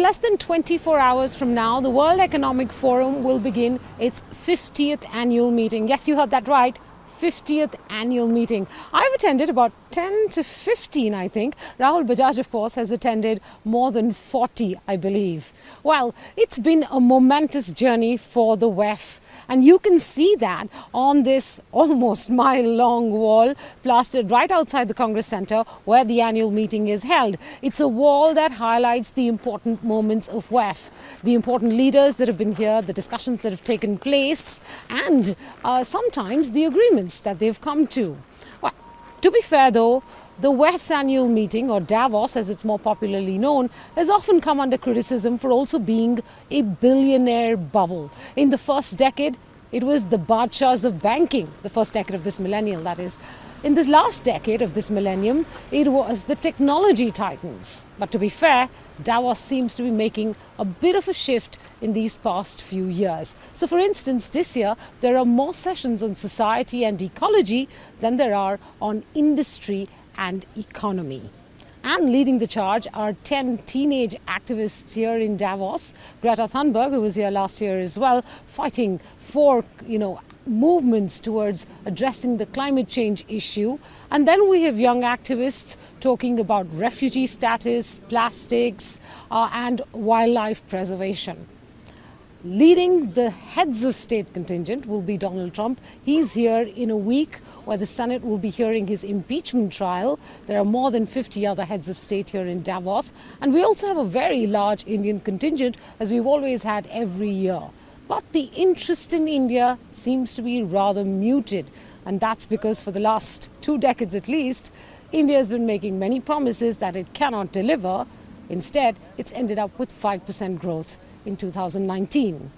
less than 24 hours from now, the World Economic Forum will begin its 50th annual meeting. Yes, you heard that right. 50th annual meeting. I've attended about 10 to 15, I think. Rahul Bajaj, of course, has attended more than 40, I believe. Well, it's been a momentous journey for the WEF. And you can see that on this almost mile-long wall plastered right outside the Congress Center where the annual meeting is held. It's a wall that highlights the important moments of WEF, the important leaders that have been here, the discussions that have taken place, and sometimes the agreements that they've come to. Well, to be fair though, the WEF's annual meeting, or Davos as it's more popularly known, has often come under criticism for also being a billionaire bubble. In the first decade, it was the Badshahs of banking, the first decade of this millennium, that is. In this last decade of this millennium, it was the technology titans. But to be fair, Davos seems to be making a bit of a shift in these past few years. So for instance, this year, there are more sessions on society and ecology than there are on industry and economy. And leading the charge are 10 teenage activists here in Davos. Greta Thunberg, who was here last year as well, fighting for, movements towards addressing the climate change issue. And then we have young activists talking about refugee status, plastics, and wildlife preservation. Leading the heads of state contingent will be Donald Trump. He's here in a week where the Senate will be hearing his impeachment trial. There are more than 50 other heads of state here in Davos. And we also have a very large Indian contingent, as we've always had every year. But the interest in India seems to be rather muted. And that's because for the last 2 decades at least, India has been making many promises that it cannot deliver. Instead, it's ended up with 5% growth in 2019.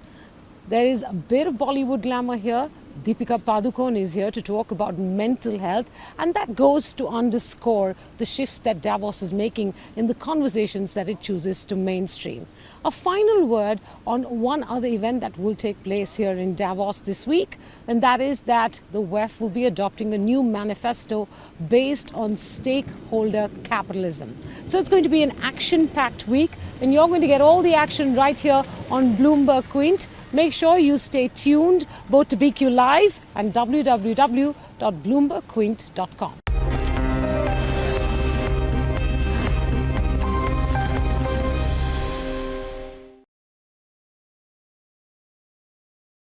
There is a bit of Bollywood glamour here. Deepika Padukone is here to talk about mental health, and that goes to underscore the shift that Davos is making in the conversations that it chooses to mainstream. A final word on one other event that will take place here in Davos this week, and that is that the WEF will be adopting a new manifesto based on stakeholder capitalism. So it's going to be an action-packed week, and you're going to get all the action right here on BloombergQuint. Make sure you stay tuned both to BQ Live and www.bloombergquint.com.